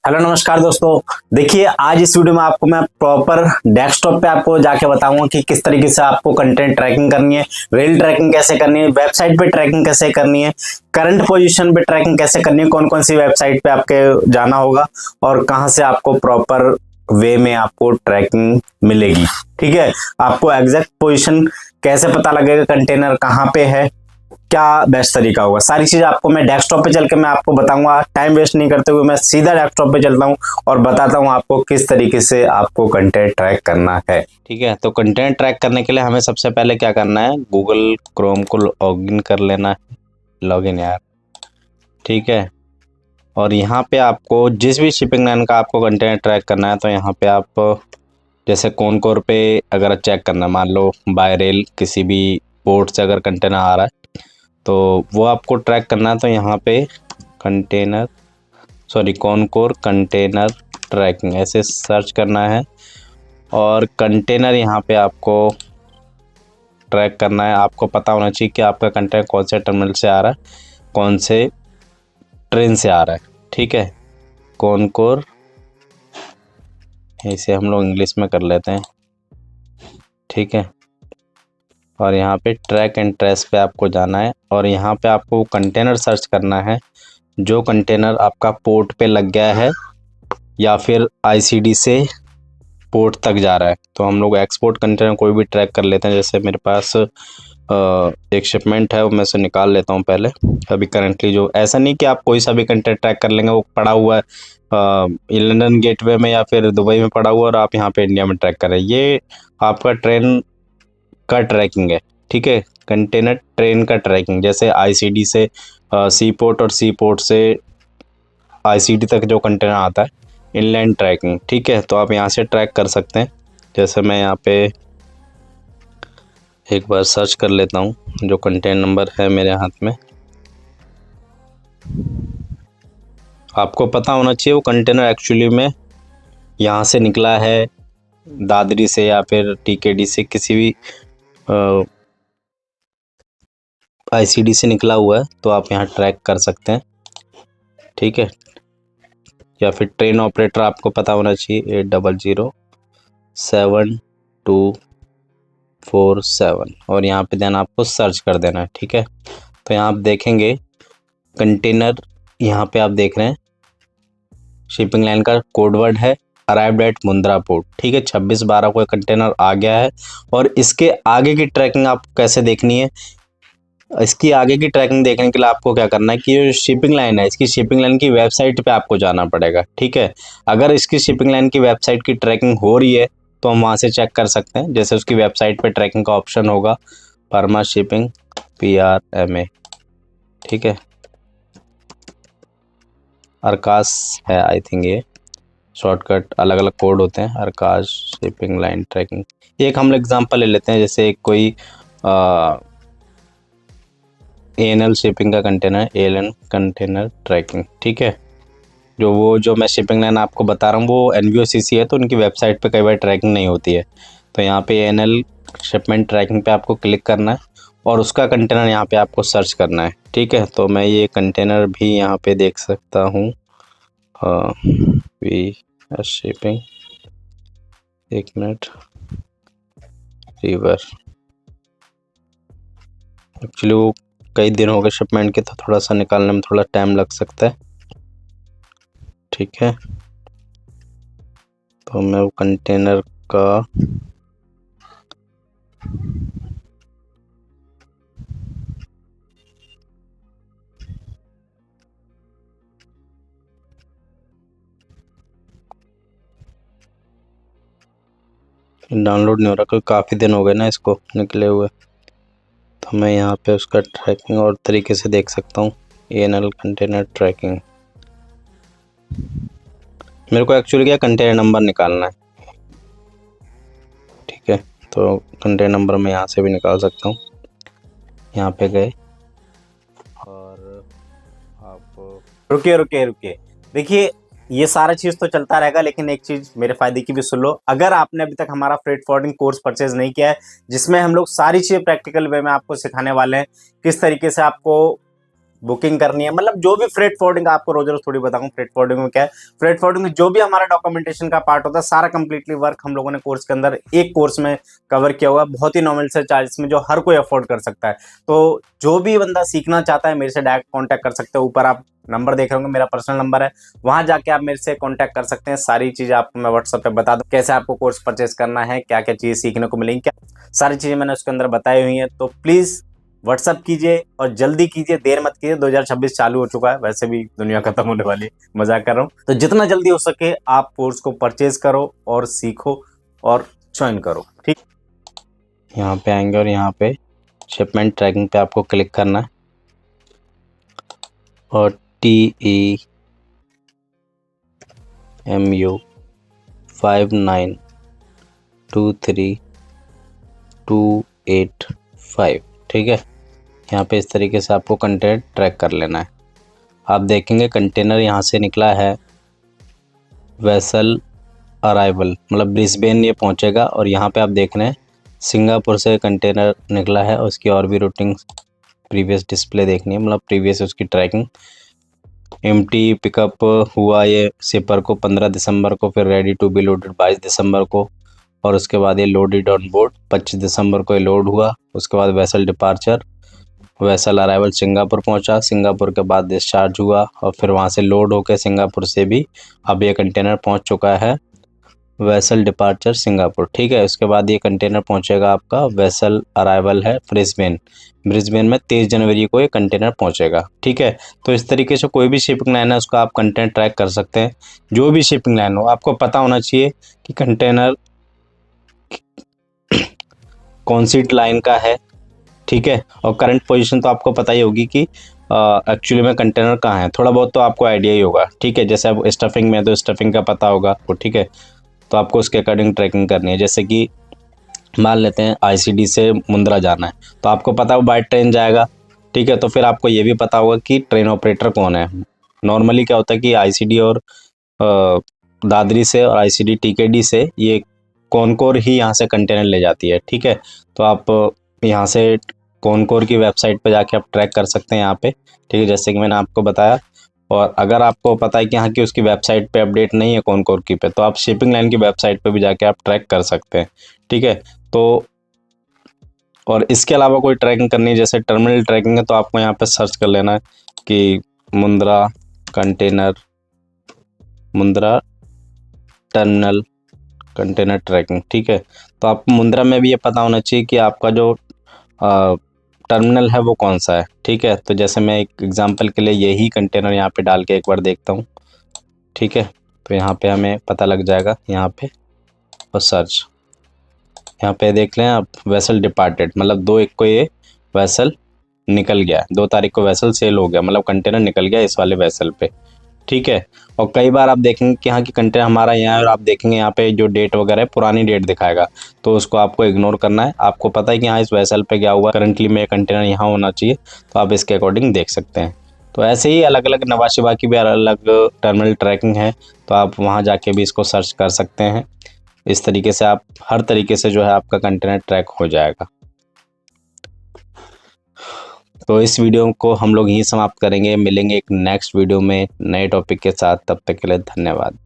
Hello नमस्कार दोस्तों। देखिए आज इस वीडियो में आपको मैं प्रॉपर डेस्कटॉप पे आपको जाके बताऊंगा कि किस तरीके से आपको कंटेंट ट्रैकिंग करनी है, रील ट्रैकिंग कैसे करनी है, वेबसाइट पे ट्रैकिंग कैसे करनी है, करंट पोजीशन पे ट्रैकिंग कैसे करनी है, कौन कौन सी वेबसाइट पे आपके जाना होगा और कहां से आपको प्रॉपर वे में आपको ट्रैकिंग मिलेगी। ठीक है, आपको एग्जैक्ट पोजीशन कैसे पता लगेगा, कंटेनर कहाँ पे है, क्या बेस्ट तरीका होगा, सारी चीज आपको मैं डेस्कटॉप पे चल के मैं आपको बताऊंगा। टाइम वेस्ट नहीं करते हुए मैं सीधा डेस्कटॉप पे चलता हूं और बताता हूं आपको किस तरीके से आपको कंटेंट ट्रैक करना है। ठीक है, तो कंटेंट ट्रैक करने के लिए हमें सबसे पहले क्या करना है, गूगल क्रोम को लॉगिन कर लेना है, लॉगिन यार। ठीक है, और यहाँ पे आपको जिस भी शिपिंग लाइन का आपको कंटेंट ट्रैक करना है तो यहाँ पे आप जैसे कॉनकोर पे अगर चेक करना, मान लो बाय रेल किसी भी पोर्ट से अगर कंटेनर आ रहा है तो वो आपको ट्रैक करना है, तो यहाँ पे कॉनकोर कंटेनर ट्रैकिंग ऐसे सर्च करना है और कंटेनर यहाँ पे आपको ट्रैक करना है। आपको पता होना चाहिए कि आपका कंटेनर कौन से टर्मिनल से आ रहा है, कौन से ट्रेन से आ रहा है। ठीक है, कॉनकोर, इसे हम लोग इंग्लिश में कर लेते हैं। ठीक है, और यहाँ पे ट्रैक एंड ट्रेस पे आपको जाना है और यहाँ पे आपको कंटेनर सर्च करना है जो कंटेनर आपका पोर्ट पे लग गया है या फिर आईसीडी से पोर्ट तक जा रहा है। तो हम लोग एक्सपोर्ट कंटेनर कोई भी ट्रैक कर लेते हैं। जैसे मेरे पास एक शिपमेंट है, वो मैं से निकाल लेता हूँ पहले। अभी करंटली जो, ऐसा नहीं कि आप कोई सा भी कंटेनर ट्रैक कर लेंगे, वो पड़ा हुआ है लंदन गेटवे में या फिर दुबई में पड़ा हुआ और आप यहाँ पे इंडिया में ट्रैक कर रहे हैं, ये आपका ट्रेन का ट्रैकिंग है। ठीक है, कंटेनर ट्रेन का ट्रैकिंग, जैसे आईसीडी से सी पोर्ट और सी पोर्ट से आईसीडी तक जो कंटेनर आता है, इनलैंड ट्रैकिंग। ठीक है, तो आप यहाँ से ट्रैक कर सकते हैं। जैसे मैं यहाँ पे एक बार सर्च कर लेता हूँ, जो कंटेनर नंबर है मेरे हाथ में, आपको पता होना चाहिए वो कंटेनर एक्चुअली में यहाँ से निकला है, दादरी से या फिर टीकेडी से, किसी भी आईसीडी से निकला हुआ है तो आप यहाँ ट्रैक कर सकते हैं। ठीक है, या फिर ट्रेन ऑपरेटर आपको पता होना चाहिए 80072447 और यहाँ पे देन आपको सर्च कर देना है। ठीक है, तो यहाँ आप देखेंगे कंटेनर, यहाँ पे आप देख रहे हैं शिपिंग लाइन का कोड वर्ड है अराइव्ड एट मुंद्रा पोर्ट। ठीक है, 26/12 को कंटेनर आ गया है और इसके आगे की ट्रैकिंग आपको कैसे देखनी है, इसकी आगे की ट्रैकिंग देखने के लिए आपको क्या करना है कि जो शिपिंग लाइन है, इसकी शिपिंग लाइन की वेबसाइट पे आपको जाना पड़ेगा। ठीक है, अगर इसकी शिपिंग लाइन की वेबसाइट की ट्रैकिंग हो रही है तो हम वहाँ से चेक कर सकते हैं। जैसे उसकी वेबसाइट पे ट्रैकिंग का ऑप्शन होगा परमा शिपिंग, PRMA। ठीक है, अरकाश है आई थिंक, ये शॉर्टकट अलग अलग कोड होते हैं, अरकाश शिपिंग लाइन ट्रैकिंग। एक हम एग्जाम्पल ले लेते हैं, जैसे कोई ANL शिपिंग का कंटेनर, ALN कंटेनर ट्रैकिंग। ठीक है, जो मैं शिपिंग लाइन आपको बता रहा हूँ वो NVOCC है, तो उनकी वेबसाइट पे कई बार ट्रैकिंग नहीं होती है। तो यहाँ पे ANL शिपमेंट ट्रैकिंग पे आपको क्लिक करना है और उसका कंटेनर यहाँ पे आपको सर्च करना है। ठीक है, तो मैं ये कंटेनर भी यहाँ पे देख सकता हूँ, शिपिंग, एक मिनट, रिवर, एक्चुअली वो कई दिन हो गए शिपमेंट के तो थोड़ा सा निकालने में थोड़ा टाइम लग सकता है। ठीक है, तो मैं वो कंटेनर का डाउनलोड नहीं हो रहा, काफ़ी दिन हो गए ना इसको निकले हुए, तो मैं यहाँ पे उसका ट्रैकिंग और तरीके से देख सकता हूँ। ANL कंटेनर ट्रैकिंग, मेरे को एक्चुअली क्या कंटेनर नंबर निकालना है। ठीक है, तो कंटेनर नंबर मैं यहाँ से भी निकाल सकता हूँ। यहाँ पे गए और आप रुकिए, देखिए ये सारा चीज तो चलता रहेगा, लेकिन एक चीज मेरे फायदे की भी सुन लो। अगर आपने अभी तक हमारा फ्रेट फॉरवर्डिंग कोर्स परचेज नहीं किया है, जिसमें हम लोग सारी चीजें प्रैक्टिकल वे में आपको सिखाने वाले हैं, किस तरीके से आपको बुकिंग करनी है, मतलब जो भी फ्रेट फॉरवर्डिंग, आपको रोज रोज थोड़ी बताऊं फ्रेट फॉरवर्डिंग में क्या है। फ्रेट फॉरवर्डिंग में जो भी हमारा डॉक्यूमेंटेशन का पार्ट होता है सारा कंप्लीटली वर्क हम लोगों ने कोर्स के अंदर एक कोर्स में कवर किया हुआ है, बहुत ही नॉमिनल से चार्जेस में, जो हर कोई अफोर्ड कर सकता है। तो जो भी बंदा सीखना चाहता है मेरे से डायरेक्ट कॉन्टैक्ट कर सकते हैं। ऊपर आप नंबर देख रहे होंगे, मेरा पर्सनल नंबर है, वहां जाके आप मेरे से कांटेक्ट कर सकते हैं। सारी चीजें आपको मैं व्हाट्सएप पे बता दूं, कैसे आपको कोर्स परचेज करना है, क्या क्या चीजें सीखने को मिलेंगी, क्या सारी चीजें मैंने उसके अंदर बताई हुई हैं। तो प्लीज व्हाट्सअप कीजिए और जल्दी कीजिए, देर मत कीजिए। 2026 चालू हो चुका है, वैसे भी दुनिया खत्म होने वाली है, मजाक कर रहा हूँ। तो जितना जल्दी हो सके आप कोर्स को परचेज करो और सीखो और ज्वाइन करो, ठीक। यहाँ पे आएंगे और यहाँ पे शिपमेंट ट्रैकिंग पे आपको क्लिक करना है और TEMU 5923285, ठीक है। यहाँ पे इस तरीके से आपको कंटेंट ट्रैक कर लेना है। आप देखेंगे कंटेनर यहाँ से निकला है वेसल अराइवल, मतलब ब्रिस्बेन ये पहुँचेगा। और यहाँ पे आप देख रहे हैं सिंगापुर से कंटेनर निकला है, और उसकी और भी रूटिंग प्रीवियस डिस्प्ले देखनी है, मतलब प्रीवियस उसकी ट्रैकिंग। एम्प्टी पिकअप हुआ ये शिपर को 15 दिसंबर को, फिर रेडी टू बी लोडेड 22 दिसंबर को, और उसके बाद ये लोडेड ऑन बोर्ड 25 दिसंबर को ये लोड हुआ। उसके बाद vessel departure, vessel arrival Singapore पहुंचा, सिंगापुर के बाद डिस्चार्ज हुआ, और फिर वहां से लोड होकर सिंगापुर से भी अब ये कंटेनर पहुंच चुका है वेसल डिपार्चर सिंगापुर, ठीक है। उसके बाद ये कंटेनर पहुंचेगा आपका, वेसल अराइवल है ब्रिस्बेन, ब्रिस्बेन में 23 जनवरी को ये कंटेनर पहुंचेगा, ठीक है। तो इस तरीके से कोई भी शिपिंग लाइन है उसका आप कंटेंट ट्रैक कर सकते हैं। जो भी शिपिंग लाइन हो आपको पता होना चाहिए कि कंटेनर कौन सी लाइन का है, ठीक है। और करंट पोजीशन तो आपको पता ही होगी कि एक्चुअली में कंटेनर कहाँ है, थोड़ा बहुत तो आपको आइडिया ही होगा, ठीक है। जैसे अब स्टफिंग में है तो स्टफिंग का पता होगा आपको, ठीक है। तो आपको उसके अकॉर्डिंग ट्रैकिंग करनी है। जैसे कि मान लेते हैं आईसीडी से मुंद्रा जाना है, तो आपको पता है वो बाय ट्रेन जाएगा, ठीक है। तो फिर आपको ये भी पता होगा कि ट्रेन ऑपरेटर कौन है। नॉर्मली क्या होता है कि आईसीडी और दादरी से और आईसीडी टीकेडी से ये कॉनकोर ही यहाँ से कंटेनर ले जाती है, ठीक है। तो आप यहाँ से कॉनकोर की वेबसाइट पे जाके आप ट्रैक कर सकते हैं यहाँ पे, ठीक है, जैसे कि मैंने आपको बताया। और अगर आपको पता है कि यहाँ की उसकी वेबसाइट पे अपडेट नहीं है कॉनकोर की पे, तो आप शिपिंग लाइन की वेबसाइट पे भी जाके आप ट्रैक कर सकते हैं, ठीक है। तो और इसके अलावा कोई ट्रैकिंग करनी है, जैसे टर्मिनल ट्रैकिंग है, तो आपको यहाँ पे सर्च कर लेना है कि Mundra container, Mundra terminal container tracking, ठीक है। तो आपको मुंद्रा में भी ये पता होना चाहिए कि आपका जो टर्मिनल है वो कौन सा है, ठीक है। तो जैसे मैं एक एग्जांपल के लिए यही कंटेनर यहाँ पे डाल के एक बार देखता हूँ, ठीक है। तो यहाँ पे हमें पता लग जाएगा यहाँ पे, और सर्च यहाँ पे देख लें आप, वेसल डिपार्टेड, मतलब 2/1 को ये वेसल निकल गया, 2 तारीख को वेसल सेल हो गया, मतलब कंटेनर निकल गया इस वाले वेसल पे, ठीक है। और कई बार आप देखेंगे कि यहाँ की कंटेनर हमारा यहाँ है, और आप देखेंगे यहाँ पे जो डेट वगैरह है पुरानी डेट दिखाएगा, तो उसको आपको इग्नोर करना है। आपको पता है कि हाँ इस वेसल पे क्या हुआ, करंटली में कंटेनर यहाँ होना चाहिए, तो आप इसके अकॉर्डिंग देख सकते हैं। तो ऐसे ही अलग अलग नवा शिवा की भी अलग अलग टर्मिनल ट्रैकिंग है, तो आप वहाँ जाके भी इसको सर्च कर सकते हैं। इस तरीके से आप हर तरीके से जो है आपका कंटेनर ट्रैक हो जाएगा। तो इस वीडियो को हम लोग यहीं समाप्त करेंगे, मिलेंगे एक नेक्स्ट वीडियो में नए टॉपिक के साथ, तब तक के लिए धन्यवाद।